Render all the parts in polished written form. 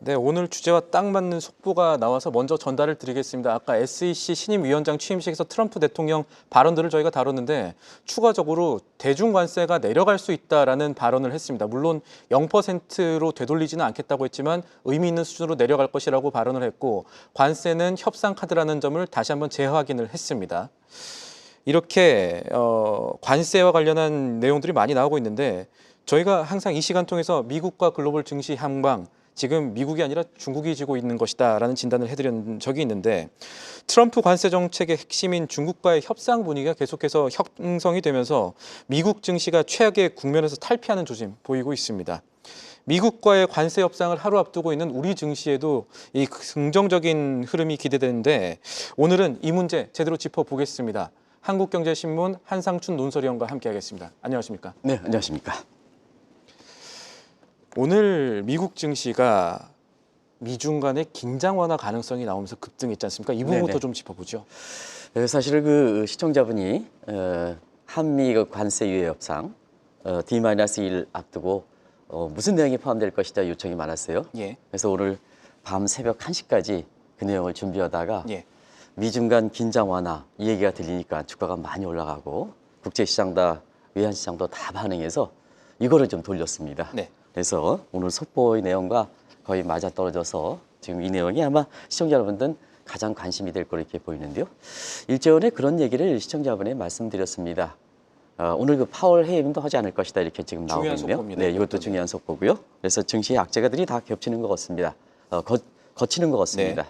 네, 오늘 주제와 딱 맞는 속보가 나와서 먼저 전달을 드리겠습니다. 아까 SEC 신임위원장 취임식에서 트럼프 대통령 발언들을 저희가 다뤘는데 추가적으로 대중관세가 내려갈 수 있다라는 발언을 했습니다. 물론 0%로 되돌리지는 않겠다고 했지만 의미 있는 수준으로 내려갈 것이라고 발언을 했고 관세는 협상 카드라는 점을 다시 한번 재확인을 했습니다. 이렇게 관세와 관련한 내용들이 많이 나오고 있는데 저희가 항상 이 시간 통해서 미국과 글로벌 증시 향방 지금 미국이 아니라 중국이 지고 있는 것이다라는 진단을 해드린 적이 있는데 트럼프 관세 정책의 핵심인 중국과의 협상 분위기가 계속해서 형성이 되면서 미국 증시가 최악의 국면에서 탈피하는 조짐 보이고 있습니다. 미국과의 관세 협상을 하루 앞두고 있는 우리 증시에도 이 긍정적인 흐름이 기대되는데 오늘은 이 문제 제대로 짚어보겠습니다. 한국경제신문 한상춘 논설위원과 함께하겠습니다. 안녕하십니까? 네, 안녕하십니까? 오늘 미국 증시가 미중 간의 긴장 완화 가능성이 나오면서 급등했지 않습니까? 이 부분부터 좀 짚어보죠. 사실 그 시청자분이 한미 관세 유예 협상 D-1 앞두고 무슨 내용이 포함될 것이다 요청이 많았어요. 예. 그래서 오늘 밤 새벽 1시까지 그 내용을 준비하다가 예. 미중 간 긴장 완화 이 얘기가 들리니까 주가가 많이 올라가고 국제시장다 외환시장도 다 반응해서 이거를 좀 돌렸습니다. 네. 그래서 오늘 속보의 내용과 거의 맞아떨어져서 지금 이 내용이 아마 시청자 여러분들은 가장 관심이 될 거로 이렇게 보이는데요. 일전에 그런 얘기를 시청자분에 말씀드렸습니다. 오늘 그 파월 해임도 하지 않을 것이다 이렇게 지금 나오고 중요한 있네요. 속보입니다. 네, 이것도 중요한 속보고요. 그래서 증시의 악재가들이 다 겹치는 것 같습니다. 거치는 것 같습니다. 네.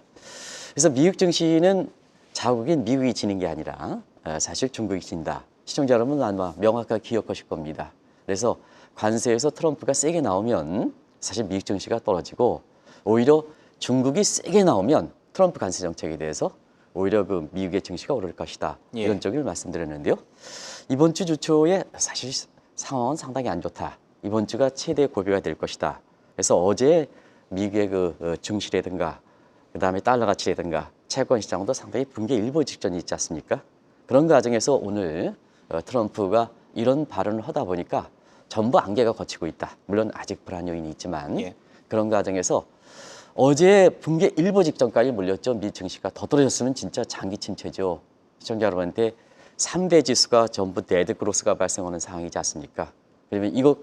그래서 미국 증시는 자국인 미국이 지는 게 아니라 사실 중국이 진다. 시청자 여러분은 아마 명확하게 기억하실 겁니다. 그래서 관세에서 트럼프가 세게 나오면 사실 미국 증시가 떨어지고 오히려 중국이 세게 나오면 트럼프 관세 정책에 대해서 오히려 그 미국의 증시가 오를 것이다. 예. 이런 쪽을 말씀드렸는데요. 이번 주 주초에 사실 상황은 상당히 안 좋다. 이번 주가 최대 고비가 될 것이다. 그래서 어제 미국의 그 증시라든가 그다음에 달러 가치라든가 채권 시장도 상당히 붕괴 일보 직전이 있지 않습니까? 그런 과정에서 오늘 트럼프가 이런 발언을 하다 보니까 전부 안개가 걷히고 있다. 물론 아직 불안 요인이 있지만 예. 그런 과정에서 어제 붕괴 일보 직전까지 몰렸죠. 미 증시가 더 떨어졌으면 진짜 장기 침체죠. 시청자 여러분한테 3대 지수가 전부 데드 크로스가 발생하는 상황이지 않습니까? 그러면 이거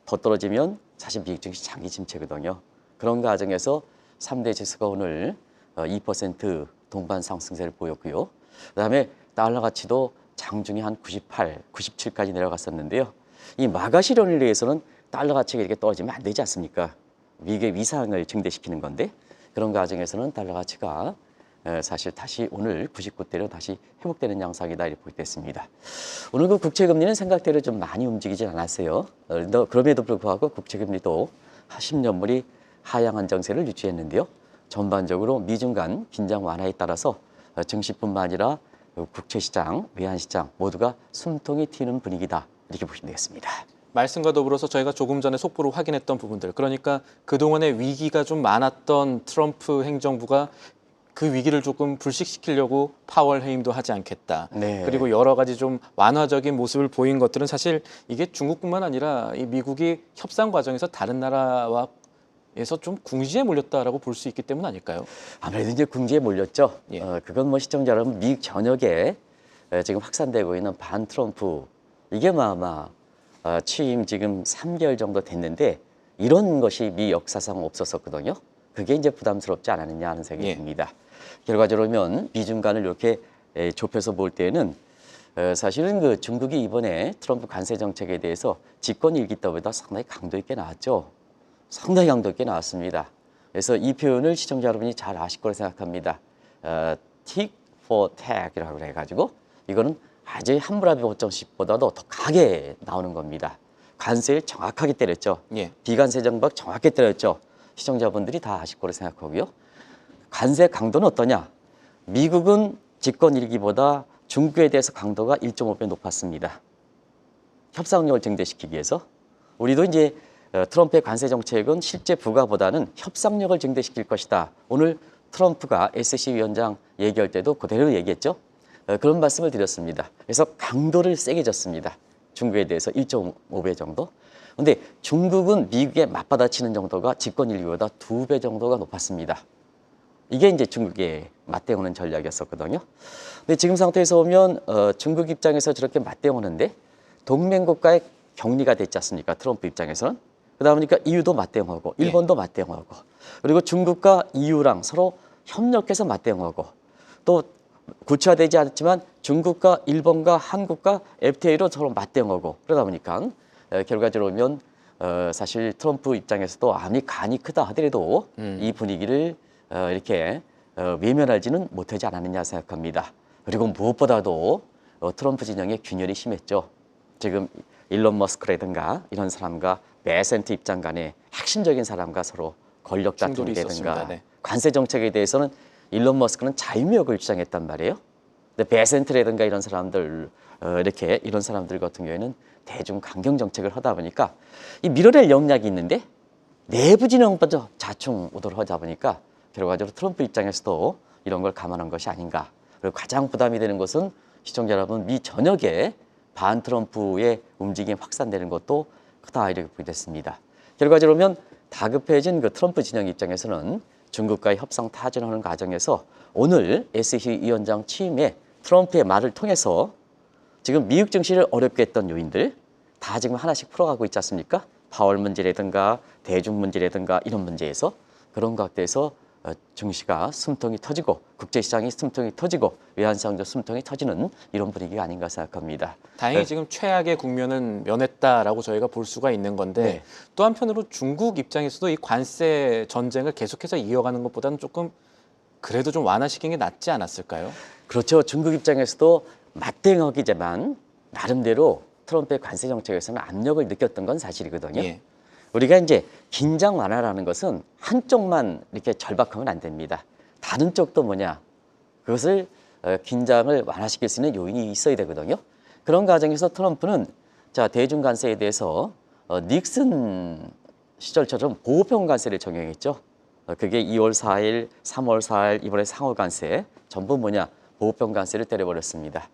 더 떨어지면 사실 미국 증시 장기 침체거든요. 그런 과정에서 3대 지수가 오늘 2% 동반 상승세를 보였고요. 그다음에 달러 가치도 장중에 한 98, 97까지 내려갔었는데요. 이 마가 실현을 위해서는 달러 가치가 이렇게 떨어지면 안 되지 않습니까? 미국의 위상을 증대시키는 건데 그런 과정에서는 달러 가치가 사실 다시 오늘 99대로 다시 회복되는 양상이다 이렇게 보겠습니다. 오늘 그 국채금리는 생각대로 좀 많이 움직이지 않았어요. 그럼에도 불구하고 국채금리도 10년물이 하향 안정세를 유지했는데요. 전반적으로 미중 간 긴장 완화에 따라서 증시뿐만 아니라 국채시장, 외환시장 모두가 숨통이 튀는 분위기다 이렇게 보시면 되겠습니다. 말씀과 더불어서 저희가 조금 전에 속보로 확인했던 부분들, 그러니까 그동안의 위기가 좀 많았던 트럼프 행정부가 그 위기를 조금 불식시키려고 파월 해임도 하지 않겠다. 네. 그리고 여러 가지 좀 완화적인 모습을 보인 것들은 사실 이게 중국뿐만 아니라 이 미국이 협상 과정에서 다른 나라와에서 좀 궁지에 몰렸다라고 볼 수 있기 때문 아닐까요? 아무래도 이제 궁지에 몰렸죠. 예. 그건 뭐 시청자 여러분 미국 전역에 지금 확산되고 있는 반 트럼프 이게 아마 취임 지금 3개월 정도 됐는데 이런 것이 미 역사상 없었었거든요. 그게 이제 부담스럽지 않았느냐 하는 생각이 듭니다. 결과적으로 보면 미중 간을 이렇게 좁혀서 볼 때는 사실은 그 중국이 이번에 트럼프 관세 정책에 대해서 집권 일기 때보다 상당히 강도 있게 나왔죠. 상당히 강도 있게 나왔습니다. 그래서 이 표현을 시청자 여러분이 잘 아실 거라 생각합니다. Tick for Tack이라고 해가지고 이거는 아주 함무라비 5.10보다도 더 강하게 나오는 겁니다. 관세를 정확하게 때렸죠. 예. 비관세 정박 정확하게 때렸죠. 시청자분들이 다 아실 거로 생각하고요. 관세 강도는 어떠냐? 미국은 집권 일기보다 중국에 대해서 강도가 1.5배 높았습니다. 협상력을 증대시키기 위해서. 우리도 이제 트럼프의 관세 정책은 실제 부과보다는 협상력을 증대시킬 것이다. 오늘 트럼프가 SEC 위원장 얘기할 때도 그대로 얘기했죠. 그런 말씀을 드렸습니다. 그래서 강도를 세게 줬습니다. 중국에 대해서 1.5배 정도. 근데 중국은 미국에 맞받아치는 정도가 집권 인구보다 2배 정도가 높았습니다. 이게 이제 중국의 맞대응하는 전략이었었거든요. 근데 지금 상태에서 보면 중국 입장에서 저렇게 맞대응하는데 동맹국가의 격리가 됐지 않습니까? 트럼프 입장에서는. 그러다 보니까 EU도 맞대응하고 일본도 맞대응하고 그리고 중국과 EU랑 서로 협력해서 맞대응하고 또 구체화되지 않았지만 중국과 일본과 한국과 FTA로 서로 맞대응하고 그러다 보니까 결과적으로 보면 사실 트럼프 입장에서도 아무리 간이 크다 하더라도 이 분위기를 이렇게 외면하지는 못하지 않았느냐 생각합니다. 그리고 무엇보다도 트럼프 진영의 균열이 심했죠. 지금 일론 머스크라든가 이런 사람과 베센트 입장 간에 핵심적인 사람과 서로 권력 충돌이 다툼이라든가 있었습니다. 네. 관세 정책에 대해서는 일론 머스크는 자유무역을 주장했단 말이에요. 근데 베센트라든가 이런 사람들 이렇게 이런 사람들 같은 경우에는 대중 강경 정책을 하다 보니까 이 밀어낼 역량이 있는데 내부 진영부터 자충우돌 하다 보니까 결과적으로 트럼프 입장에서도 이런 걸 감안한 것이 아닌가. 그리고 가장 부담이 되는 것은 시청자 여러분 미 전역에 반 트럼프의 움직임이 확산되는 것도 크다 이렇게 보게 됐습니다. 결과적으로 보면 다급해진 그 트럼프 진영 입장에서는 중국과의 협상 타진하는 과정에서 오늘 SEC 위원장 취임에 트럼프의 말을 통해서 지금 미국 증시를 어렵게 했던 요인들 다 지금 하나씩 풀어가고 있지 않습니까? 파월 문제라든가 대중 문제라든가 이런 문제에서 그런 각도에서 증시가 숨통이 터지고 국제시장이 숨통이 터지고 외환시장도 숨통이 터지는 이런 분위기가 아닌가 생각합니다. 다행히 지금 최악의 국면은 면했다라고 저희가 볼 수가 있는 건데 네. 또 한편으로 중국 입장에서도 이 관세 전쟁을 계속해서 이어가는 것보다는 조금 그래도 좀 완화시키는 게 낫지 않았을까요? 그렇죠. 중국 입장에서도 맞대응하기지만 나름대로 트럼프의 관세 정책에서는 압력을 느꼈던 건 사실이거든요. 예. 우리가 이제 긴장 완화라는 것은 한쪽만 이렇게 절박하면 안 됩니다. 다른 쪽도 뭐냐? 그것을 긴장을 완화시킬 수 있는 요인이 있어야 되거든요. 그런 과정에서 트럼프는 자 대중 관세에 대해서 닉슨 시절처럼 보호권 관세를 적용했죠. 그게 2월 4일, 3월 4일 이번에 상호 관세 전부 뭐냐? 보호권 관세를 때려버렸습니다.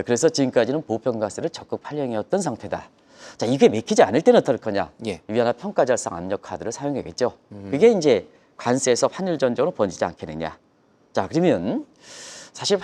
그래서 지금까지는 보호권 관세를 적극 활용해왔던 상태다. 자, 이게 맥히지 않을 때는 어떨 거냐? 예. 위안화 평가절상 압력 카드를 사용하겠죠. 그게 이제 관세에서 환율 전쟁으로 번지지 않겠느냐. 자, 그러면 사실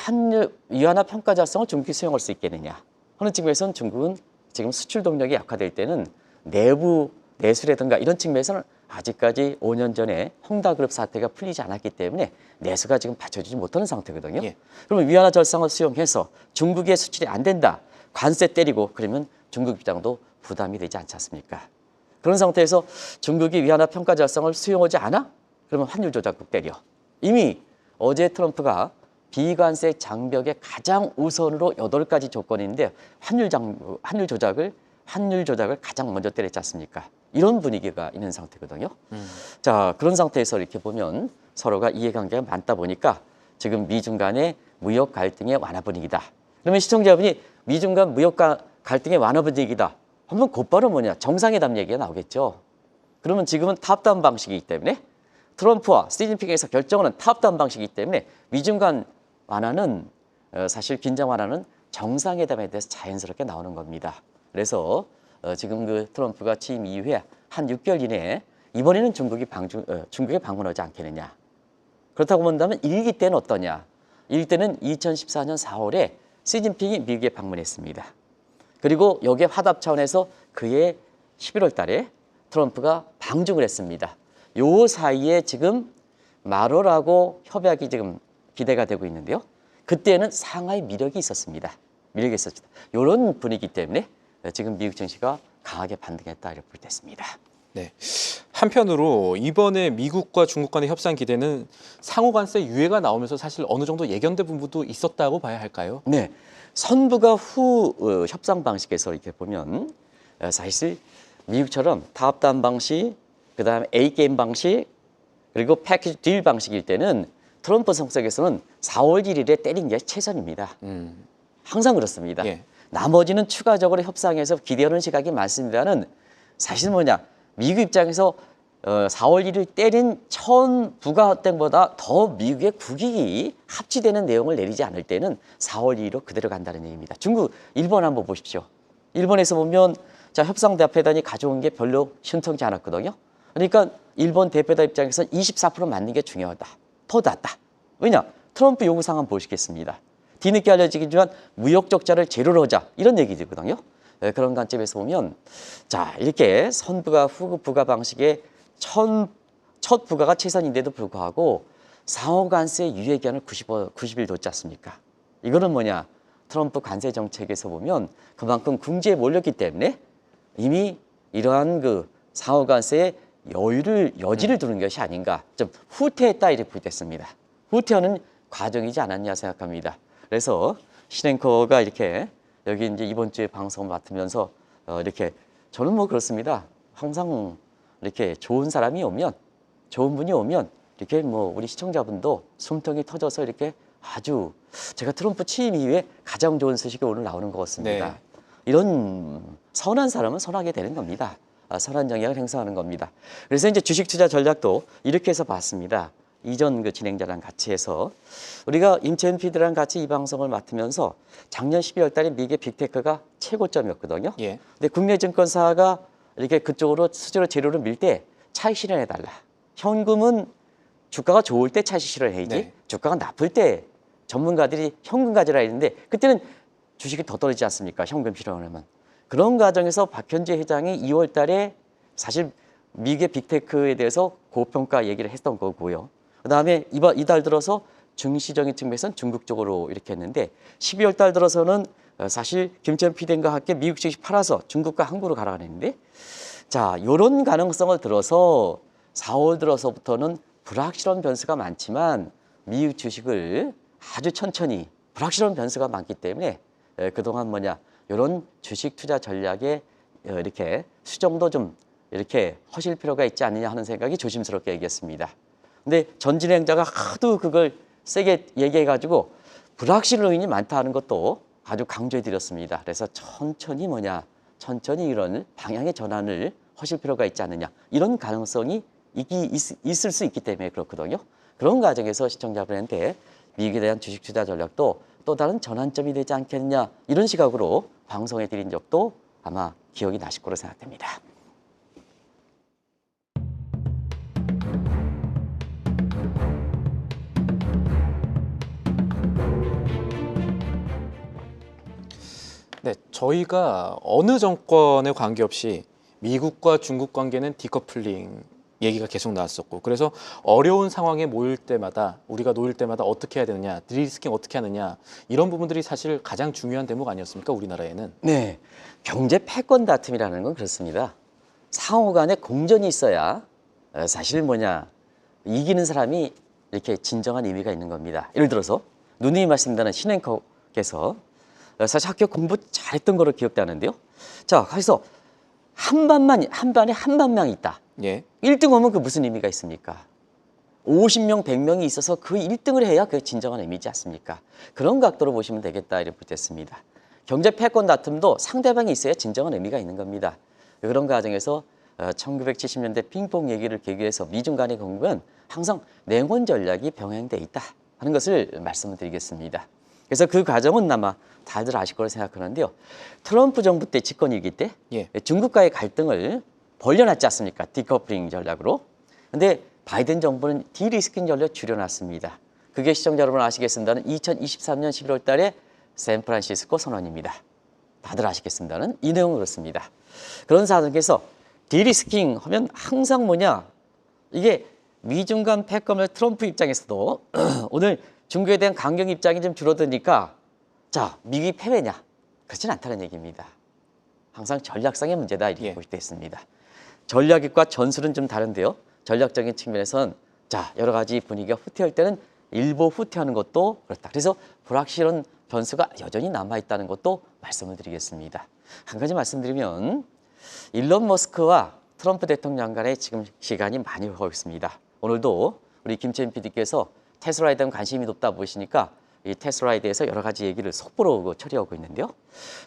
위안화 평가절상을 중국이 수용할 수 있겠느냐. 하는 측면에서는 중국은 지금 수출 동력이 약화될 때는 내부 내수라든가 이런 측면에서는 아직까지 5년 전에 헝다그룹 사태가 풀리지 않았기 때문에 내수가 지금 받쳐주지 못하는 상태거든요. 예. 그러면 위안화 절상을 수용해서 중국의 수출이 안 된다. 관세 때리고 그러면 중국 입장도 부담이 되지 않지 않습니까? 그런 상태에서 중국이 위안화 평가 절상을 수용하지 않아? 그러면 환율 조작국 때려. 이미 어제 트럼프가 비관세 장벽의 가장 우선으로 8가지 조건인데 환율 조작을 가장 먼저 때렸지 않습니까? 이런 분위기가 있는 상태거든요. 자, 그런 상태에서 이렇게 보면 서로가 이해관계가 많다 보니까 지금 미중 간의 무역 갈등의 완화 분위기다. 그러면 시청자분이 미중 간 무역 갈등의 완화 분위기다. 한번 곧바로 뭐냐? 정상회담 얘기가 나오겠죠. 그러면 지금은 탑다운 방식이기 때문에 트럼프와 시진핑에서 결정하는 탑다운 방식이기 때문에 미중 간 완화는 사실 긴장 완화는 정상회담에 대해서 자연스럽게 나오는 겁니다. 그래서 지금 그 트럼프가 취임 이후에 한 6개월 이내에 이번에는 중국에 방문하지 않겠느냐. 그렇다고 본다면 1기 때는 어떠냐. 1기 때는 2014년 4월에 시진핑이 미국에 방문했습니다. 그리고 여기에 화답 차원에서 그해 11월 달에 트럼프가 방중을 했습니다. 요 사이에 지금 마로라고 협약이 지금 기대가 되고 있는데요. 그때는 상하이 미력이 있었습니다. 이런 분위기 때문에 지금 미국 증시가 강하게 반등했다 이렇게 볼 때 있습니다. 네. 한편으로 이번에 미국과 중국 간의 협상 기대는 상호 관세 유예가 나오면서 사실 어느 정도 예견된 부분도 있었다고 봐야 할까요? 네. 선부가 후 협상 방식에서 이렇게 보면 사실 미국처럼 탑다운 방식, 그다음에 A게임 방식, 그리고 패키지 딜 방식일 때는 트럼프 성격에서는 4월 1일에 때린 게 최선입니다. 항상 그렇습니다. 예. 나머지는 추가적으로 협상에서 기대하는 시각이 많습니다는 사실 뭐냐 미국 입장에서 4월 1일 때린 처음 부가땡보다 더 미국의 국익이 합치되는 내용을 내리지 않을 때는 4월 2일로 그대로 간다는 얘기입니다. 중국, 일본 한번 보십시오. 일본에서 보면 자, 협상 대표단이 가져온 게 별로 신통치 않았거든요. 그러니까 일본 대표단 입장에서 24% 맞는 게 중요하다. 더 낫다. 왜냐? 트럼프 요구 사항 보시겠습니다. 뒤늦게 알려지기지만 무역 적자를 제로로 하자 이런 얘기들거든요. 그런 관점에서 보면 자, 이렇게 선부가 후급 부가 방식의 첫 부가가 최선인데도 불구하고 상호 관세 유예 기한을 90일 뒀지 않습니까? 이거는 뭐냐? 트럼프 관세 정책에서 보면 그만큼 궁지에 몰렸기 때문에 이미 이러한 그 상호 관세의 여지를 두는 것이 아닌가, 좀 후퇴했다 이렇게 보겠습니다. 후퇴하는 과정이지 않았냐 생각합니다. 그래서 신앵커가 이렇게 여기 이제 이번 주에 방송을 맡으면서 이렇게 저는 뭐 그렇습니다. 항상 이렇게 좋은 사람이 오면, 좋은 분이 오면 이렇게 뭐 우리 시청자분도 숨통이 터져서 이렇게 아주 제가 트럼프 취임 이후에 가장 좋은 소식이 오늘 나오는 것 같습니다. 네. 이런 선한 사람은 선하게 되는 겁니다. 선한 영향을 행사하는 겁니다. 그래서 이제 주식 투자 전략도 이렇게 해서 봤습니다. 이전 그 진행자랑 같이 해서 우리가 임채연 PD랑 같이 이 방송을 맡으면서 작년 12월 달에 미국의 빅테크가 최고점이었거든요. 예. 근데 국내 증권사가 이렇게 그쪽으로 수주로 재료를 밀 때 차익 실현해 달라. 현금은 주가가 좋을 때 차익 실현해야지. 네. 주가가 나쁠 때 전문가들이 현금 가지라 했는데 그때는 주식이 더 떨어지지 않습니까? 현금 실현하면. 그런 과정에서 박현재 회장이 2월 달에 사실 미국의 빅테크에 대해서 고평가 얘기를 했던 거고요. 그다음에 이달 들어서 증시적인 측면에서는 중국 쪽으로 이렇게 했는데 12월 달 들어서는 사실 김천 PD과 함께 미국 주식 팔아서 중국과 한국으로 가라 그랬는데 자, 이런 가능성을 들어서 4월 들어서부터는 불확실한 변수가 많지만 미국 주식을 아주 천천히 불확실한 변수가 많기 때문에 그동안 뭐냐 이런 주식 투자 전략에 이렇게 수정도 좀 이렇게 하실 필요가 있지 않느냐 하는 생각이 조심스럽게 얘기했습니다. 근데 전 진행자가 하도 그걸 세게 얘기해가지고 불확실 요인이 많다 하는 것도 아주 강조해 드렸습니다. 그래서 천천히 이런 방향의 전환을 하실 필요가 있지 않느냐 이런 가능성이 있을 수 있기 때문에 그렇거든요. 그런 과정에서 시청자분한테 미국에 대한 주식 투자 전략도 또 다른 전환점이 되지 않겠느냐 이런 시각으로 방송해 드린 적도 아마 기억이 나실 거로 생각됩니다. 네, 저희가 어느 정권에 관계없이 미국과 중국 관계는 디커플링 얘기가 계속 나왔었고, 그래서 어려운 상황에 우리가 놓일 때마다 어떻게 해야 되느냐, 디리스킹 어떻게 하느냐, 이런 부분들이 사실 가장 중요한 대목 아니었습니까, 우리나라에는? 네, 경제 패권 다툼이라는 건 그렇습니다. 상호 간에 공전이 있어야 사실 뭐냐 이기는 사람이 이렇게 진정한 의미가 있는 겁니다. 예를 들어서 누님이 말씀드린 신앵커께서 사실 학교 공부 잘했던 거로 기억되는데요. 자, 그래서 한 반에 한 반명이 있다. 예. 1등 오면 그 무슨 의미가 있습니까? 50명, 100명이 있어서 그 1등을 해야 그게 진정한 의미지 않습니까? 그런 각도로 보시면 되겠다 이렇게 붙였습니다. 경제 패권 다툼도 상대방이 있어야 진정한 의미가 있는 겁니다. 그런 과정에서 1970년대 핑퐁 얘기를 계기해서 미중 간의 공급은 항상 냉원 전략이 병행돼 있다 하는 것을 말씀을 드리겠습니다. 그래서 그 과정은 아마 다들 아실 거라 생각하는데요. 트럼프 정부 때 집권일기 때 예. 중국과의 갈등을 벌려놨지 않습니까? 디커플링 전략으로. 근데 바이든 정부는 디리스킹 전략 줄여놨습니다. 그게 시청자 여러분 아시겠습니다는 2023년 11월 달에 샌프란시스코 선언입니다. 다들 아시겠습니다는 이 내용은 그렇습니다. 그런 상황에서 디리스킹 하면 항상 뭐냐 이게 미중 간 패권을 트럼프 입장에서도 오늘 중국에 대한 강경 입장이 좀 줄어드니까 자 미국이 패배냐 그렇진 않다는 얘기입니다. 항상 전략상의 문제다 이렇게 볼 때 있습니다. 전략과 전술은 좀 다른데요. 전략적인 측면에서는 자 여러 가지 분위기가 후퇴할 때는 일부 후퇴하는 것도 그렇다. 그래서 불확실한 변수가 여전히 남아있다는 것도 말씀을 드리겠습니다. 한 가지 말씀드리면 일론 머스크와 트럼프 대통령 간에 지금 시간이 많이 흐르고 있습니다. 오늘도 우리 김채연 PD께서 테슬라에 대한 관심이 높다 보시니까 이 테슬라에 대해서 여러 가지 얘기를 속보로 처리하고 있는데요.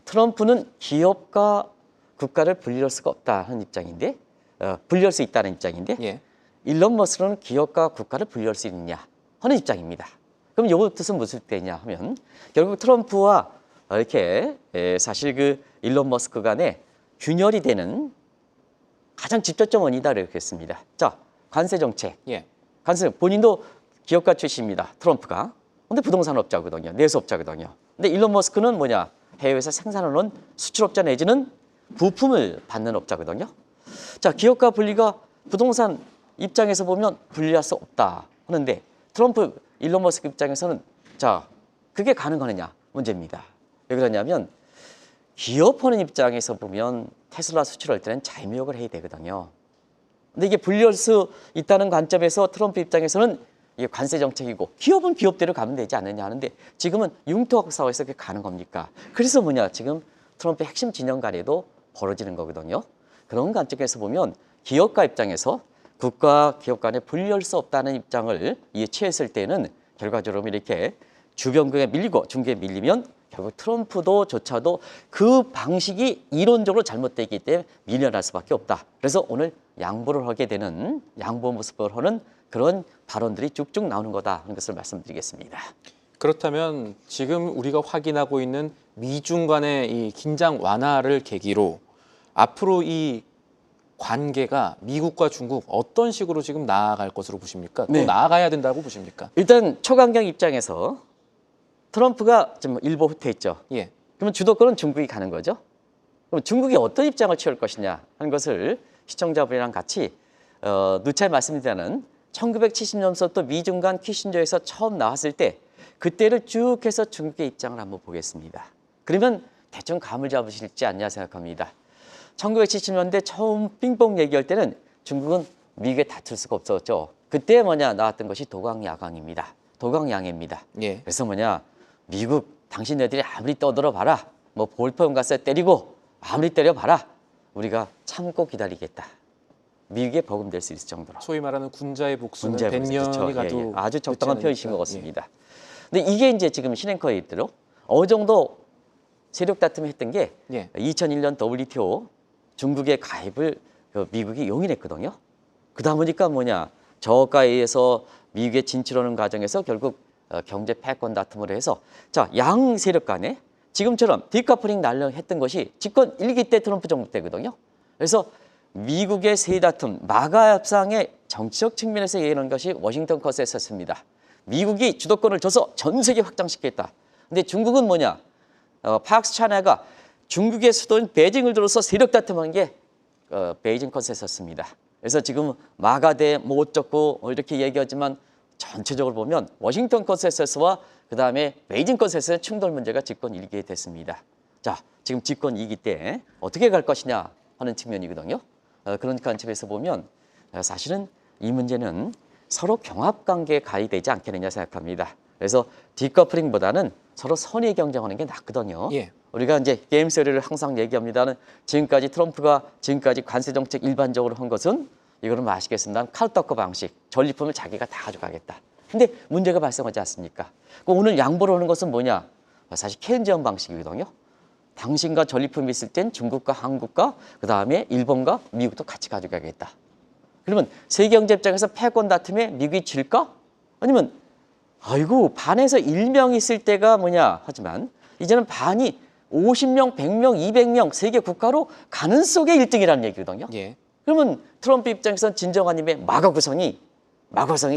트럼프는 기업과 국가를 분리할 수가 없다는 입장인데 분리할 수 있다는 입장인데 예. 일론 머스크는 기업과 국가를 분리할 수 있느냐 하는 입장입니다. 그럼 이 뜻은 무슨 뜻이냐 하면 결국 트럼프와 이렇게 사실 그 일론 머스크 간에 균열이 되는 가장 직접적 원인이다 이렇게 했습니다. 자, 관세 정책. 예. 관세 본인도 기업가 출신입니다. 트럼프가. 근데 부동산 업자거든요. 내수업자거든요. 근데 일론 머스크는 뭐냐? 해외에서 생산하는 수출업자 내지는 부품을 받는 업자거든요. 자, 기업가 분리가 부동산 입장에서 보면 분리할 수 없다 하는데 트럼프, 일론 머스크 입장에서는 자, 그게 가능하느냐 문제입니다. 왜 그러냐면 기업하는 입장에서 보면 테슬라 수출할 때는 자유무역을 해야 되거든요. 근데 이게 분리할 수 있다는 관점에서 트럼프 입장에서는 이게 관세 정책이고 기업은 기업대로 가면 되지 않느냐 하는데 지금은 융통학 사회에서 그게 가는 겁니까? 그래서 뭐냐 지금 트럼프의 핵심 진영 간에도 벌어지는 거거든요. 그런 관점에서 보면 기업가 입장에서 국가 기업 간에 분리할 수 없다는 입장을 취했을 때는 결과적으로 이렇게 주변국에 밀리고 중국에 밀리면 결국 트럼프조차도 그 방식이 이론적으로 잘못되기 때문에 밀려날 수밖에 없다. 그래서 오늘 양보를 하게 되는 양보 모습을 하는 그런 발언들이 쭉쭉 나오는 거다 하는 것을 말씀드리겠습니다. 그렇다면 지금 우리가 확인하고 있는 미중 간의 이 긴장 완화를 계기로 앞으로 이 관계가 미국과 중국 어떤 식으로 지금 나아갈 것으로 보십니까? 또 네. 나아가야 된다고 보십니까? 일단 초강경 입장에서 트럼프가 좀 일부 후퇴했죠. 예. 그러면 주도권은 중국이 가는 거죠. 그럼 중국이 어떤 입장을 취할 것이냐 하는 것을 시청자분이랑 같이 누차 말씀드리는 1970년부터 미중 간 키신저에서 처음 나왔을 때 그때를 쭉 해서 중국의 입장을 한번 보겠습니다. 그러면 대충 감을 잡으실지 않냐 생각합니다. 1970년대 처음 빙봉 얘기할 때는 중국은 미국에 다툴 수가 없었죠. 그때 뭐냐 나왔던 것이 도강야강입니다. 도강양해입니다. 예. 그래서 뭐냐 미국 당신네들이 아무리 떠들어봐라 뭐 볼펜 가서 때리고 아무리 때려봐라 우리가 참고 기다리겠다. 미국에 버금될 수 있을 정도로. 소위 말하는 군자의 복수는 문제 100년이 가도 예, 예. 아주 적당한 늦지 표현이신 것 않으니까. 같습니다. 근데 이게 이제 지금 신행커에 있도록 어느 정도 세력 다툼을 했던 게 예. 2001년 WTO 중국의 가입을 미국이 용인했거든요. 그러다 보니까 뭐냐 저가에 의해서 미국에 진출하는 과정에서 결국 경제 패권 다툼을 해서 자, 양 세력 간에 지금처럼 디커플링 날려했던 것이 집권 1기 때 트럼프 정부 때거든요. 그래서 미국의 세계 다툼 마가 협상의 정치적 측면에서 얘기하는 것이 워싱턴 컨센서스입니다. 미국이 주도권을 줘서 전 세계 확장시켰다. 근데 중국은 뭐냐? 팍스 차이나가 중국의 수도인 베이징을 들어서 세력 다툼한 게 베이징 컨센서스입니다. 그래서 지금 마가대 뭐 어쩌고 이렇게 얘기하지만 전체적으로 보면 워싱턴 컨센서스와 그다음에 베이징 컨센서스의 충돌 문제가 집권 1기에 됐습니다. 자, 지금 집권 2기 때 어떻게 갈 것이냐 하는 측면이거든요. 그런 관점에서 보면 사실은 이 문제는 서로 경합관계에 가야 되지 않겠느냐 생각합니다. 그래서 디커플링보다는 서로 선의 경쟁하는 게 낫거든요. 예. 우리가 이제 게임 세리를 항상 얘기합니다는 지금까지 트럼프가 지금까지 관세 정책 일반적으로 한 것은 이거는 뭐 아시겠습니다. 칼떡거 방식, 전리품을 자기가 다 가져가겠다. 근데 문제가 발생하지 않습니까? 오늘 양보를 하는 것은 뭐냐? 사실 케인지언 방식이거든요. 당신과 전리품이 있을 땐 중국과 한국과 그다음에 일본과 미국도 같이 가져가겠다. 그러면 세계 경제 입장에서 패권 다툼에 미국이 질까? 아니면 아이고 반에서 1명 있을 때가 뭐냐 하지만 이제는 반이 50명, 100명, 200명 세계 국가로 가는 속의 1등이라는 얘기거든요. 예. 그러면 트럼프 입장에서는 진정한 힘의 마거 구성이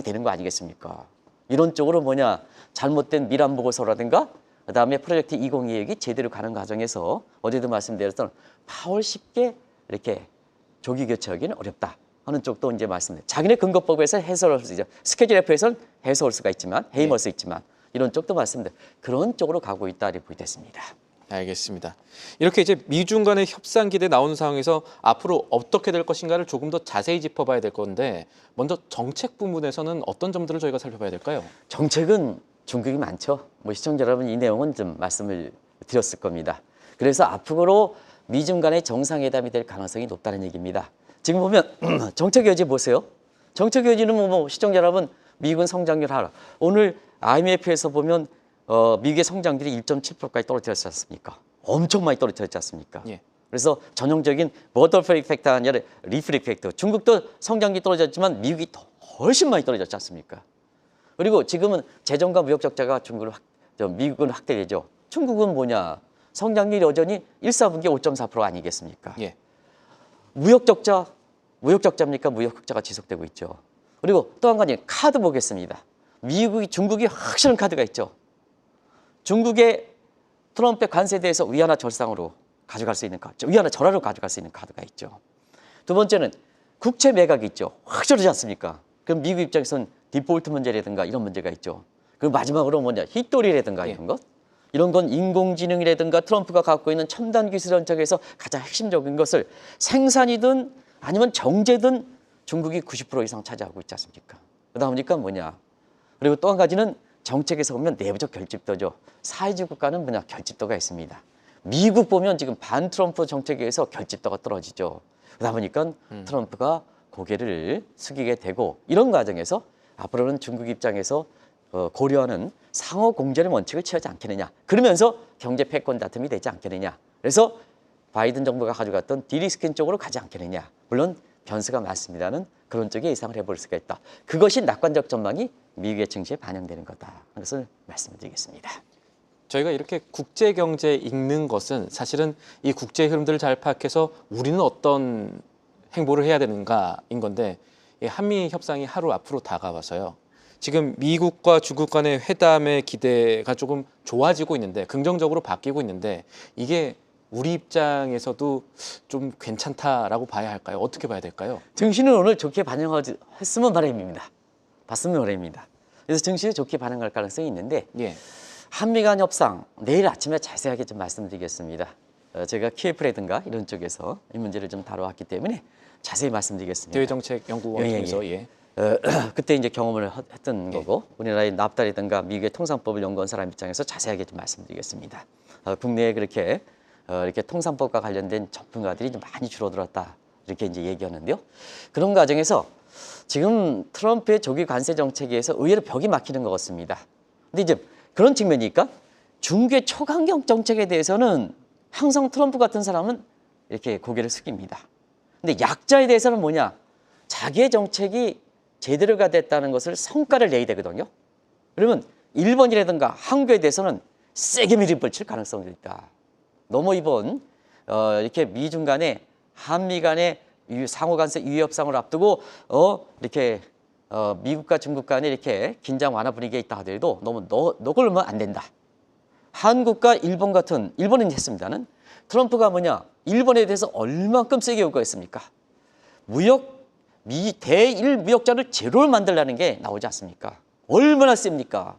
되는 거 아니겠습니까? 이런 쪽으로 뭐냐 잘못된 미란 보고서라든가 그다음에 프로젝트 2022이 제대로 가는 과정에서 어제도 말씀드렸던 파월 쉽게 이렇게 조기 교체하기는 어렵다 하는 쪽도 이제 말씀드려요. 자기네 근거법에서 해설할 수 있죠. 스케줄 F에서는 해석할 수가 있지만 해임할 수 있지만 이런 쪽도 말씀드려요. 그런 쪽으로 가고 있다 이렇게 보겠습니다. 알겠습니다. 이렇게 이제 미중 간의 협상 기대 나오는 상황에서 앞으로 어떻게 될 것인가를 조금 더 자세히 짚어봐야 될 건데 먼저 정책 부분에서는 어떤 점들을 저희가 살펴봐야 될까요? 정책은 중국이 많죠. 뭐 시청자 여러분 이 내용은 좀 말씀을 드렸을 겁니다. 그래서 앞으로 미중 간의 정상회담이 될 가능성이 높다는 얘기입니다. 지금 보면 정책 여지 보세요. 정책 여지는 뭐 시청자 여러분 미국은 성장률 하락. 오늘 IMF에서 보면 미국의 성장률이 1.7%까지 떨어뜨렸지 않습니까? 엄청 많이 떨어뜨렸지 않습니까? 예. 그래서 전형적인 버터플레이 팩터 아니라 리플 팩터. 중국도 성장률이 떨어졌지만 미국이 더 훨씬 많이 떨어졌지 않습니까? 그리고 지금은 재정과 무역 적자가 미국은 확대되죠. 중국은 뭐냐? 성장률이 여전히 1, 4분기 5.4% 아니겠습니까? 예. 무역 적자입니까? 무역 흑자가 지속되고 있죠. 그리고 또 한 가지 카드 보겠습니다. 중국이 확실한 카드가 있죠. 중국의 트럼프의 관세에 대해서 위안화 절상으로 가져갈 수 있는 카드, 위안화 절하로 가져갈 수 있는 카드가 있죠. 두 번째는 국채 매각이 있죠. 확실하지 않습니까? 그럼 미국 입장에서는 디폴트 문제라든가 이런 문제가 있죠. 그리고 마지막으로 뭐냐, hit돌이라든가 이런 것. 이런 건 인공지능이라든가 트럼프가 갖고 있는 첨단 기술 정책에서 가장 핵심적인 것을 생산이든 아니면 정제든 중국이 90% 이상 차지하고 있지 않습니까? 그러다 보니까 뭐냐. 그리고 또 한 가지는 정책에서 보면 내부적 결집도죠. 사회주의 국가는 뭐냐, 결집도가 있습니다. 미국 보면 지금 반 트럼프 정책에 의해서 결집도가 떨어지죠. 그러다 보니까 트럼프가 고개를 숙이게 되고 이런 과정에서 앞으로는 중국 입장에서 고려하는 상호 공존의 원칙을 취하지 않겠느냐. 그러면서 경제 패권 다툼이 되지 않겠느냐. 그래서 바이든 정부가 가져갔던 디리스킨 쪽으로 가지 않겠느냐. 물론 변수가 많습니다는 그런 쪽에 예상을 해볼 수가 있다. 그것이 낙관적 전망이 미국의 증시에 반영되는 거다 하는 것을 말씀드리겠습니다. 저희가 이렇게 국제 경제 읽는 것은 사실은 이 국제 흐름들을 잘 파악해서 우리는 어떤 행보를 해야 되는가인 건데, 이 한미 협상이 하루 앞으로 다가와서요. 지금 미국과 중국 간의 회담의 기대가 조금 좋아지고 있는데, 긍정적으로 바뀌고 있는데, 이게 우리 입장에서도 좀 괜찮다라고 봐야 할까요? 어떻게 봐야 될까요? 증시는 오늘 좋게 반영했으면 바람입니다. 봤으면 바람입니다. 그래서 증시에 좋게 반응할 가능성이 있는데, 예. 한미 간 협상 내일 아침에 자세하게 좀 말씀드리겠습니다. 제가 KF라든가 이런 쪽에서 이 문제를 좀 다뤄왔기 때문에 자세히 말씀드리겠습니다. 대외정책연구원 통해서 예. 그때 이제 경험을 했던 거고, 우리나라의 납달이든가 미국의 통상법을 연구한 사람 입장에서 자세하게 좀 말씀드리겠습니다. 국내에 그렇게 이렇게 통상법과 관련된 전문가들이 좀 많이 줄어들었다 이렇게 이제 얘기하는데요. 그런 과정에서 지금 트럼프의 조기 관세 정책에 의해서 의외로 벽이 막히는 것 같습니다. 근데 이제 그런 측면이니까 중국의 초강경 정책에 대해서는 항상 트럼프 같은 사람은 이렇게 고개를 숙입니다. 근데 약자에 대해서는 뭐냐? 자기의 정책이 제대로가 됐다는 것을 성과를 내야 되거든요. 그러면 일본이라든가 한국에 대해서는 세게 밀입을 칠 가능성이 있다. 너무 이번 이렇게 미중 간에 한미 간의 상호 관세 유예 협상을 앞두고 이렇게 미국과 중국 간에 이렇게 긴장 완화 분위기에 있다 하더라도 너무 너걸면 안 된다. 한국과 일본 같은, 일본은 했습니다는 트럼프가 뭐냐, 일본에 대해서 얼만큼 세게 요구했습니까? 대일 무역자를 제로를 만들라는 게 나오지 않습니까? 얼마나 셉니까?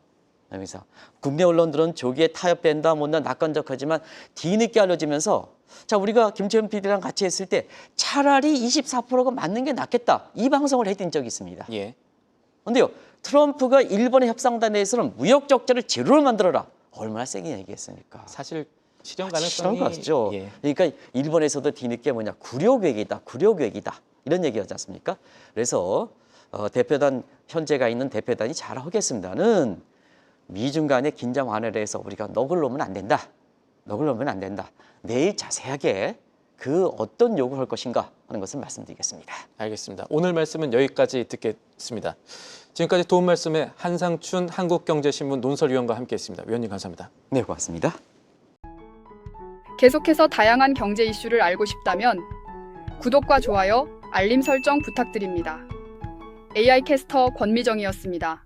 그래서 국내 언론들은 조기에 타협된다 못나 낙관적하지만 뒤늦게 알려지면서, 자, 우리가 김채연 PD랑 같이 했을 때 차라리 24%가 맞는 게 낫겠다 이 방송을 해드린 적이 있습니다. 예. 근데요, 트럼프가 일본의 협상단에서는 무역 적자를 제로를 만들어라 얼마나 세게 얘기했습니까? 사실 실현 가능성이 죠. 예. 그러니까 일본에서도 뒤늦게 뭐냐, 구려계획이다 이런 얘기하지 않습니까? 그래서 대표단, 현재가 있는 대표단이 잘하겠습니다는 미중 간의 긴장 완화를 해서 우리가 너굴 놓으면 안 된다. 내일 자세하게 그 어떤 요구를 할 것인가 하는 것을 말씀드리겠습니다. 알겠습니다. 오늘 말씀은 여기까지 듣겠습니다. 지금까지 도움 말씀에 한상춘 한국경제신문 논설위원과 함께했습니다. 위원님 감사합니다. 네, 고맙습니다. 계속해서 다양한 경제 이슈를 알고 싶다면 구독과 좋아요, 알림 설정 부탁드립니다. AI 캐스터 권미정이었습니다.